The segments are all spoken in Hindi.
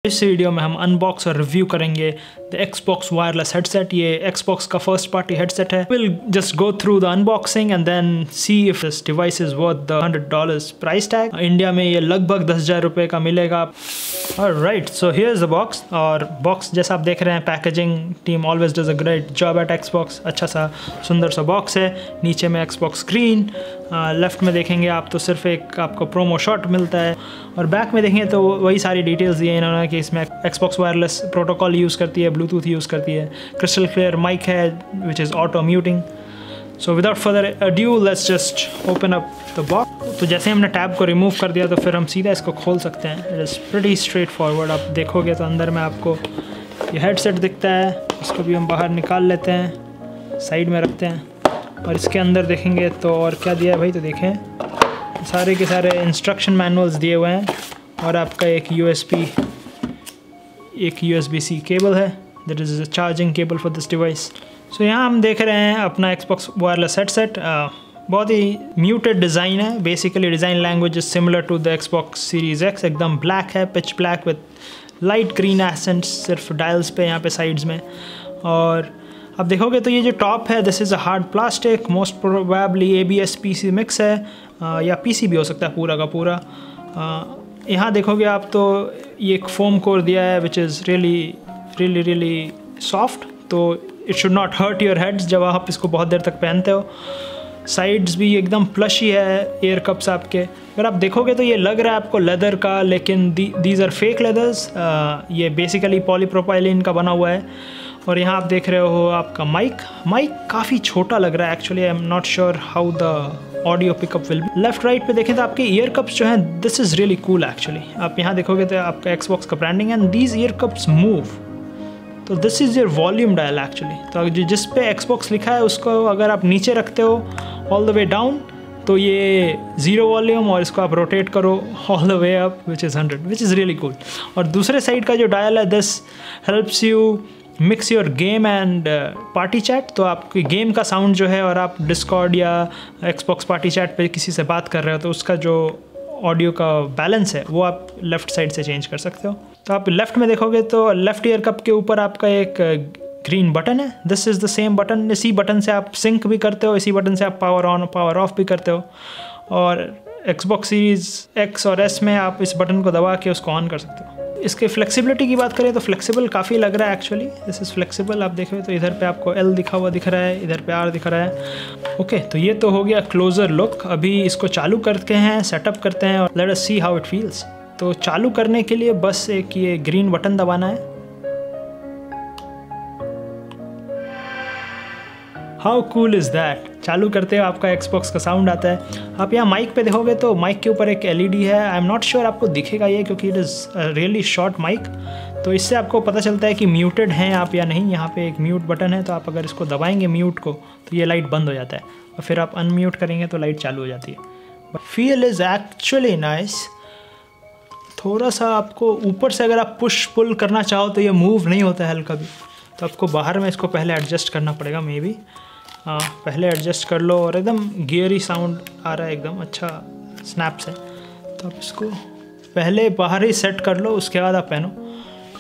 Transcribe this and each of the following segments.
इस वीडियो में हम अनबॉक्स और रिव्यू करेंगे द Xbox वायरलेस हेडसेट। ये Xbox का फर्स्ट पार्टी हेडसेट है। Will just go through the unboxing and then see if this device is worth the $100 price tag. India में ये लगभग 10,000 रुपये का मिलेगा। Alright, so here is the box. और बॉक्स जैसा आप देख रहे हैं, packaging team always does a great job at Xbox। अच्छा सा सुंदर सा बॉक्स है। नीचे में Xbox स्क्रीन, लेफ्ट में देखेंगे आप तो सिर्फ एक आपको प्रोमो शॉट मिलता है, और बैक में देखेंगे तो वही सारी डिटेल्स दिए इन्होंने कि इसमें Xbox वायरलेस प्रोटोकॉल यूज़ करती है, ब्लूटूथ यूज़ करती है, क्रिस्टल क्लियर माइक है which is auto muting. So without further adieu let's just open up the box. तो जैसे हमने टैब को रिमूव कर दिया तो फिर हम सीधा इसको खोल सकते हैं। It is pretty straight forward. आप देखोगे तो अंदर में आपको ये हेडसेट दिखता है, इसको भी हम बाहर निकाल लेते हैं, साइड में रखते हैं। और इसके अंदर देखेंगे तो और क्या दिया है भाई, तो देखें सारे के सारे इंस्ट्रक्शन मैनुअल्स दिए हुए हैं, और आपका एक USB-C केबल है, that is a charging cable for this device. So यहाँ हम देख रहे हैं अपना Xbox वायरलेस हेडसेट। बहुत ही म्यूटेड डिज़ाइन है। Basically design language is similar to the Xbox Series X। एकदम ब्लैक है, pitch black with light green accents सिर्फ डायल्स पे यहाँ पे साइड्स में। और अब देखोगे तो ये जो टॉप है, this is a hard plastic, most probably ABS PC mix है, या PC भी हो सकता है पूरा का पूरा। यहाँ देखोगे आप तो ये एक फोम कोर दिया है विच इज़ रियली सॉफ्ट, तो it should not hurt your heads जब आप इसको बहुत देर तक पहनते हो। साइड्स भी एकदम प्लश ही है, एयर कप्स आपके। अगर आप देखोगे तो ये लग रहा है आपको लेदर का, लेकिन दीज आर फेक लेदर्स। ये बेसिकली पॉलीप्रोपाइलिन का बना हुआ है। और यहाँ आप देख रहे हो आपका माइक काफ़ी छोटा लग रहा है actually. I am not sure how the audio pickup will be. Left right पे देखें तो आपके ईयर कप्स जो हैं, this is really cool actually. आप यहाँ देखोगे तो आपका Xbox का branding and these ear cups move. तो this is your volume dial actually. तो जिस पे Xbox लिखा है उसको अगर आप नीचे रखते हो ऑल द वे डाउन तो ये 0 वॉल्यूम, और इसको आप रोटेट करो all the way up which is 100, which is really cool. और दूसरे साइड का जो डायल है, this helps you mix your game and party chat. तो आपके गेम का साउंड जो है, और आप डिस्कॉर्ड या Xbox पार्टी चैट पे किसी से बात कर रहे हो तो उसका जो ऑडियो का बैलेंस है वो आप लेफ़्ट साइड से चेंज कर सकते हो। तो आप लेफ़्ट में देखोगे तो लेफ़्ट ईयर कप के ऊपर आपका एक ग्रीन बटन है। This is the same button. इसी बटन से आप सिंक भी करते हो, इसी बटन से आप पावर ऑन पावर ऑफ भी करते हो। और Xbox Series X और S में आप इस बटन को दबा के उसको ऑन कर सकते हो। इसके फ्लेक्सिबिलिटी की बात करें तो फ्लेक्सिबल काफ़ी लग रहा है एक्चुअली। This is flexible. आप देखोगे तो इधर पे आपको L दिखा हुआ दिख रहा है, इधर पे R दिख रहा है। ओके, तो ये तो हो गया क्लोजर लुक। अभी इसको चालू करते हैं, सेटअप करते हैं, और let us see how it feels. तो चालू करने के लिए बस एक ये ग्रीन बटन दबाना है। How cool is that. चालू करते हो आपका Xbox का साउंड आता है। आप यहाँ माइक पे देखोगे तो माइक के ऊपर एक LED है। आई एम नॉट श्योर आपको दिखेगा ये, क्योंकि it is really short mic. तो इससे आपको पता चलता है कि म्यूटेड हैं आप या नहीं। यहाँ पे एक म्यूट बटन है, तो आप अगर इसको दबाएंगे म्यूट को तो ये लाइट बंद हो जाता है, और फिर आप अनम्यूट करेंगे तो लाइट चालू हो जाती है। Feel is actually nice. थोड़ा सा आपको ऊपर से अगर आप पुश पुल करना चाहो तो ये मूव नहीं होता है हल्का भी, तो आपको बाहर में इसको पहले एडजस्ट करना पड़ेगा मे बी। पहले एडजस्ट कर लो, और एकदम गियरी साउंड आ रहा है, एकदम अच्छा स्नैप से। तो आप इसको पहले बाहर ही सेट कर लो, उसके बाद आप पहनो।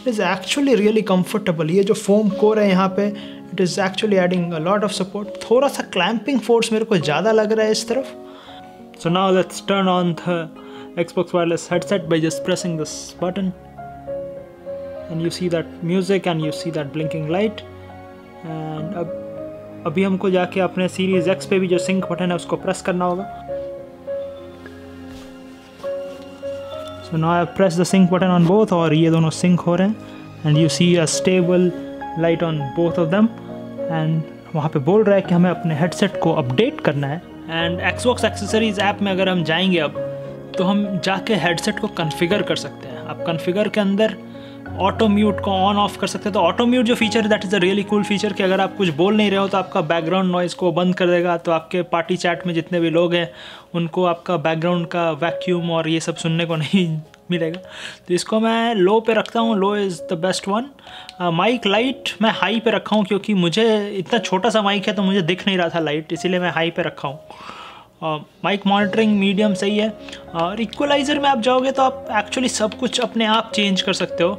It is actually really comfortable. ये जो फोम कोर है यहाँ पे, it is actually adding a lot of support. थोड़ा सा क्लैंपिंग फोर्स मेरे को ज़्यादा लग रहा है इस तरफ। So now let's turn on the Xbox wireless headset by just pressing this button, and you see that music and you see that blinking light. And अभी हमको जाके अपने Series X पे भी जो सिंक बटन है उसको प्रेस करना होगा। So now I press the sync button on both, और ये दोनों सिंक हो रहे हैं, and you see a stable light on both of them. and वहाँ पे बोल रहा है कि हमें अपने हेडसेट को अपडेट करना है। एंड Xbox एक्सेसरीज ऐप में अगर हम जाएंगे अब, तो हम जाके हेडसेट को कॉन्फ़िगर कर सकते हैं। आप कॉन्फ़िगर के अंदर ऑटो म्यूट को ऑन ऑफ कर सकते हैं। तो ऑटो म्यूट जो फीचर है, that is a really cool feature कि अगर आप कुछ बोल नहीं रहे हो तो आपका बैकग्राउंड नॉइज़ को बंद कर देगा। तो आपके पार्टी चैट में जितने भी लोग हैं उनको आपका बैकग्राउंड का वैक्यूम और ये सब सुनने को नहीं मिलेगा। तो इसको मैं लो पे रखता हूँ। Low is the best one. Mic light मैं हाई पे रखा हूँ, क्योंकि मुझे इतना छोटा सा माइक है तो मुझे दिख नहीं रहा था लाइट, इसीलिए मैं हाई पे रखा हूँ। माइक मॉनिटरिंग मीडियम सही है। और इक्वलाइज़र में आप जाओगे तो आप एक्चुअली सब कुछ अपने आप चेंज कर सकते हो।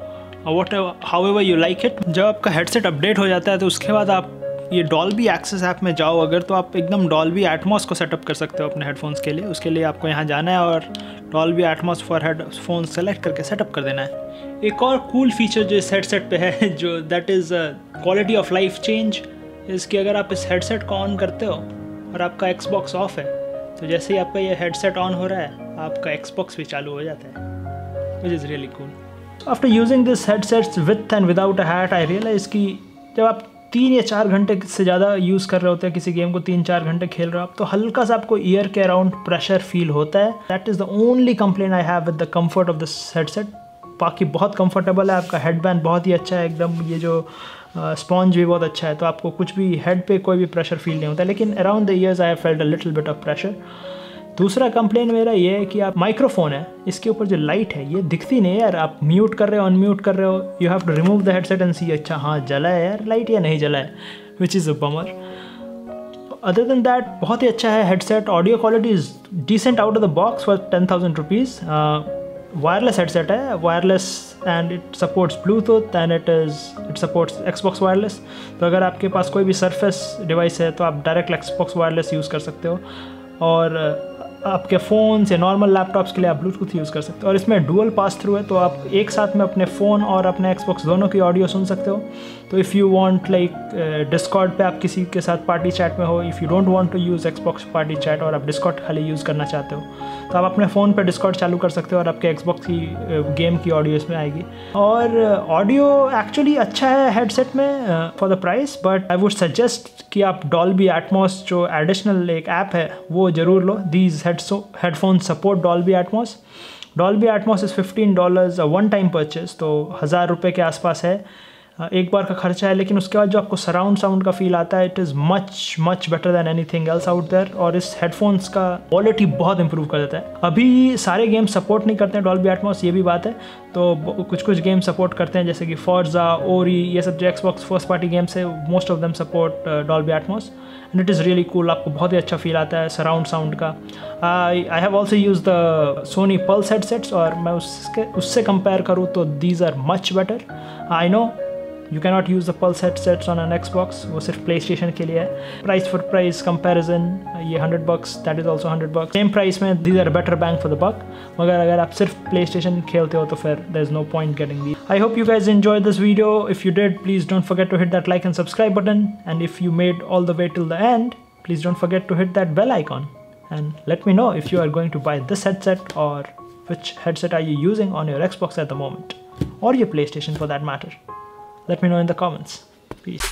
however you like it. जब आपका हेडसेट अपडेट हो जाता है तो उसके बाद आप ये Dolby Access ऐप में जाओ अगर, तो आप एकदम Dolby Atmos को सेटअप कर सकते हो अपने हेडफोन्स के लिए। उसके लिए आपको यहाँ जाना है और Dolby Atmos for headphone select करके सेटअप कर देना है। एक और कूल फीचर जो इस हेडसेट पे है, जो that is quality of life change, इसकी अगर आप इस हेडसेट को ऑन करते हो और आपका Xbox ऑफ है, तो जैसे ही आपका ये हेडसेट ऑन हो रहा है आपका Xbox भी चालू हो जाता है, which is really cool. After using this headsets with and without a hat, I realise कि जब आप 3 या 4 घंटे से ज़्यादा यूज़ कर रहे होते हैं किसी गेम को, 3-4 घंटे खेल रहे हो आप, तो हल्का सा आपको ईयर के अराउंड प्रेशर फील होता है। That is the only complaint I have with the comfort of this headset. बाकी बहुत कंफर्टेबल है, आपका हेडबैंड बहुत ही अच्छा है एकदम, ये जो स्पॉन्ज भी बहुत अच्छा है, तो आपको कुछ भी हेड पे कोई भी प्रेशर फील नहीं होता। लेकिन around the years I have felt a little bit of pressure. दूसरा कंप्लेन मेरा ये है कि आप माइक्रोफोन है, इसके ऊपर जो लाइट है ये दिखती नहीं यार। आप म्यूट कर रहे हो, अनम्यूट कर रहे हो, you have to remove the headset and see, अच्छा हाँ जला है यार लाइट या नहीं जला है, which is a bummer. Other than that बहुत ही अच्छा है headset. Audio quality is decent out of the box for 10,000 rupees. Wireless headset है, wireless, and it supports Bluetooth and it supports Xbox wireless. तो अगर आपके पास कोई भी सरफेस डिवाइस है तो आप डायरेक्ट Xbox वायरलेस यूज़ कर सकते हो, और आपके फ़ोन्स या नॉर्मल लैपटॉप्स के लिए आप ब्लूटूथ यूज़ कर सकते हो। और इसमें डुअल पास थ्रू है, तो आप एक साथ में अपने फ़ोन और अपने Xbox दोनों की ऑडियो सुन सकते हो। तो if you want like Discord पे आप किसी के साथ पार्टी चैट में हो, if you don't want to use Xbox party chat और आप डिस्कॉर्ड खाली यूज़ करना चाहते हो, तो आप अपने फ़ोन पे डिस्कॉर्ड चालू कर सकते हो और आपके Xbox की गेम की ऑडियो इसमें आएगी। और ऑडियो एक्चुअली अच्छा है हेडसेट में for the price, but I would suggest कि आप Dolby Atmos जो एडिशनल एक ऐप है वो ज़रूर लो। These headphones support Dolby Atmos. Dolby Atmos is $15 a one time purchase, तो 1000 रुपये के आसपास है, एक बार का खर्चा है। लेकिन उसके बाद जो आपको सराउंड साउंड का फील आता है, it is much better than anything else out there. और इस हेडफोन्स का क्वालिटी बहुत इंप्रूव कर देता है। अभी सारे गेम सपोर्ट नहीं करते हैं Dolby Atmos, ये भी बात है, तो कुछ गेम सपोर्ट करते हैं, जैसे कि Forza, Ori, ये सब जो Xbox फर्स्ट पार्टी गेम्स है, most of them support Dolby Atmos and it is really cool. आपको बहुत ही अच्छा फील आता है सराउंड साउंड का। I have also use the Sony Pulse headsets, और मैं उससे कंपेयर करूँ तो these are much better. I know you cannot use the Pulse headsets on an Xbox, वो सिर्फ PlayStation के लिए है। प्राइस फॉर प्राइस कंपैरिजन ये $100, that is also $100। Same price में these are better bang for the buck, मगर अगर आप सिर्फ PlayStation खेलते हो तो फिर there is no point getting these। I hope you guys enjoyed this video. If you did, please don't forget to hit that like and subscribe button, and if you made all the way till the end, please don't forget to hit that bell icon and let me know if you are going to buy this headset, or which headset are you using on your Xbox at the moment, or your PlayStation for that matter. Let me know in the comments. Peace.